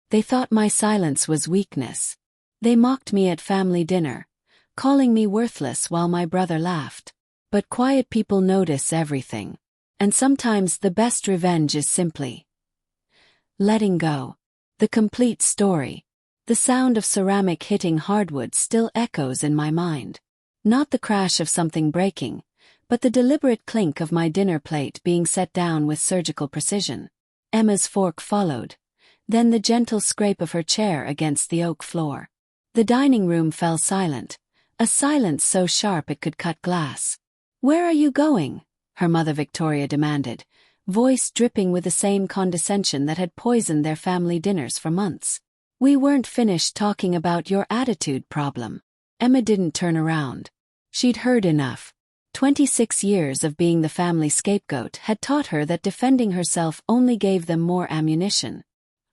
They thought my silence was weakness. They mocked me at family dinner, calling me worthless while my brother laughed. But quiet people notice everything. And sometimes the best revenge is simply letting go. The complete story. The sound of ceramic hitting hardwood still echoes in my mind. Not the crash of something breaking, but the deliberate clink of my dinner plate being set down with surgical precision. Emma's fork followed, then the gentle scrape of her chair against the oak floor. The dining room fell silent, a silence so sharp it could cut glass. "Where are you going?" her mother Victoria demanded, voice dripping with the same condescension that had poisoned their family dinners for months. "We weren't finished talking about your attitude problem." Emma didn't turn around. She'd heard enough. 26 years of being the family scapegoat had taught her that defending herself only gave them more ammunition.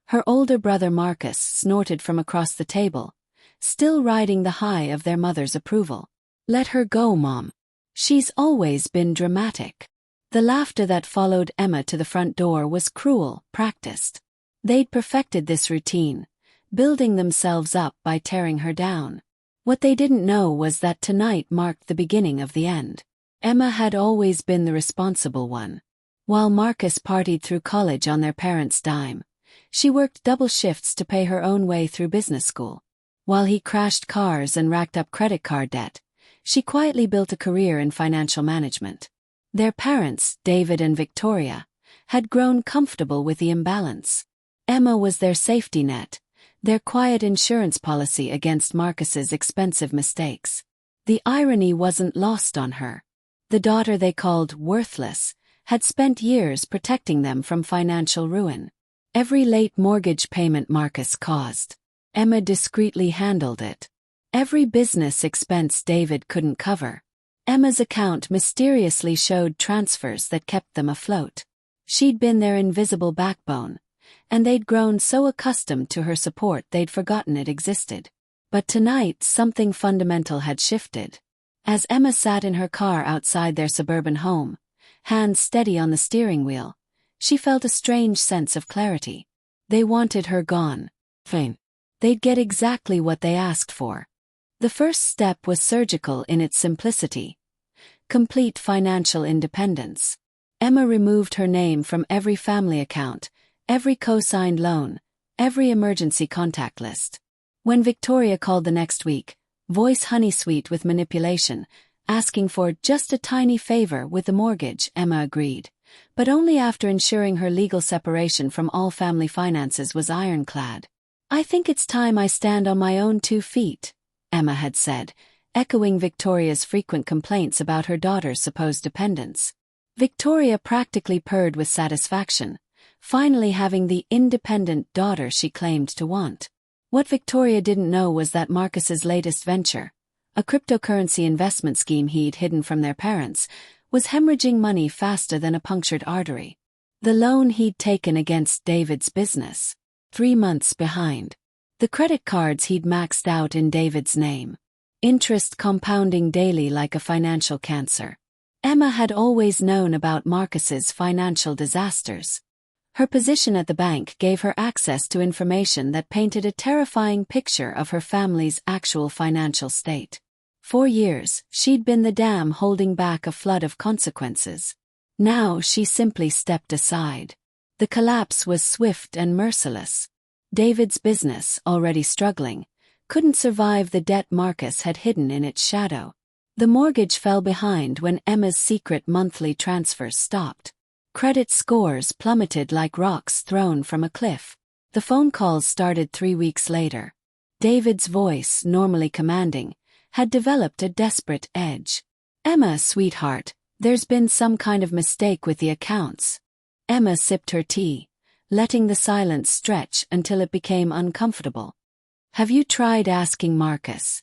Her older brother Marcus snorted from across the table, still riding the high of their mother's approval. "Let her go, Mom. She's always been dramatic." The laughter that followed Emma to the front door was cruel, practiced. They'd perfected this routine, building themselves up by tearing her down. What they didn't know was that tonight marked the beginning of the end. Emma had always been the responsible one. While Marcus partied through college on their parents' dime, she worked double shifts to pay her own way through business school. While he crashed cars and racked up credit card debt, she quietly built a career in financial management. Their parents, David and Victoria, had grown comfortable with the imbalance. Emma was their safety net, their quiet insurance policy against Marcus's expensive mistakes. The irony wasn't lost on her. The daughter they called worthless had spent years protecting them from financial ruin. Every late mortgage payment Marcus caused, Emma discreetly handled it. Every business expense David couldn't cover, Emma's account mysteriously showed transfers that kept them afloat. She'd been their invisible backbone, and they'd grown so accustomed to her support they'd forgotten it existed. But tonight something fundamental had shifted. As Emma sat in her car outside their suburban home, hands steady on the steering wheel, she felt a strange sense of clarity. They wanted her gone. Fine. They'd get exactly what they asked for. The first step was surgical in its simplicity. Complete financial independence. Emma removed her name from every family account, every co-signed loan, every emergency contact list. When Victoria called the next week, voice honey-sweet with manipulation, asking for just a tiny favor with the mortgage, Emma agreed, but only after ensuring her legal separation from all family finances was ironclad. "I think it's time I stand on my own 2 feet," Emma had said, echoing Victoria's frequent complaints about her daughter's supposed dependence. Victoria practically purred with satisfaction, finally having the independent daughter she claimed to want. What Victoria didn't know was that Marcus's latest venture, a cryptocurrency investment scheme he'd hidden from their parents, was hemorrhaging money faster than a punctured artery. The loan he'd taken against David's business, 3 months behind. The credit cards he'd maxed out in David's name. Interest compounding daily like a financial cancer. Emma had always known about Marcus's financial disasters. Her position at the bank gave her access to information that painted a terrifying picture of her family's actual financial state. For years, she'd been the dam holding back a flood of consequences. Now she simply stepped aside. The collapse was swift and merciless. David's business, already struggling, couldn't survive the debt Marcus had hidden in its shadow. The mortgage fell behind when Emma's secret monthly transfers stopped. Credit scores plummeted like rocks thrown from a cliff. The phone calls started 3 weeks later. David's voice, normally commanding, had developed a desperate edge. "Emma, sweetheart, there's been some kind of mistake with the accounts." Emma sipped her tea, letting the silence stretch until it became uncomfortable. "Have you tried asking Marcus?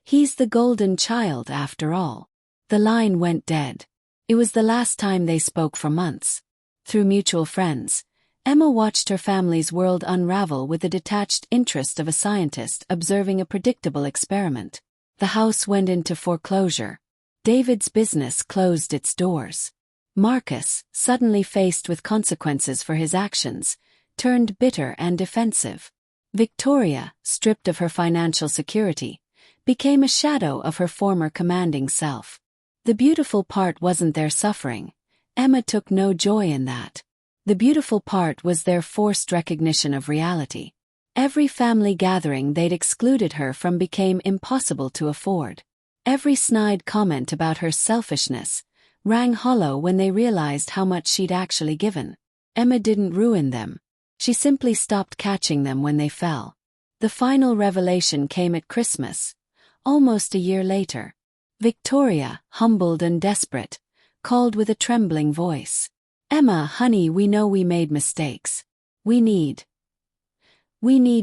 He's the golden child after all." The line went dead. It was the last time they spoke for months. Through mutual friends, Emma watched her family's world unravel with the detached interest of a scientist observing a predictable experiment. The house went into foreclosure. David's business closed its doors. Marcus, suddenly faced with consequences for his actions, turned bitter and defensive. Victoria, stripped of her financial security, became a shadow of her former commanding self. The beautiful part wasn't their suffering. Emma took no joy in that. The beautiful part was their forced recognition of reality. Every family gathering they'd excluded her from became impossible to afford. Every snide comment about her selfishness rang hollow when they realized how much she'd actually given. Emma didn't ruin them. She simply stopped catching them when they fell. The final revelation came at Christmas, almost a year later. Victoria, humbled and desperate, called with a trembling voice. "Emma, honey, we know we made mistakes. We need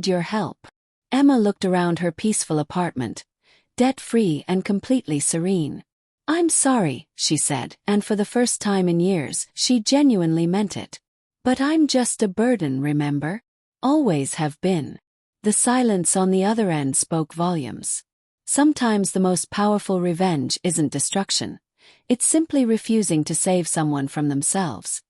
your help." Emma looked around her peaceful apartment, debt-free and completely serene. "I'm sorry," she said, and for the first time in years, she genuinely meant it. "But I'm just a burden, remember? Always have been." The silence on the other end spoke volumes. Sometimes the most powerful revenge isn't destruction. It's simply refusing to save someone from themselves.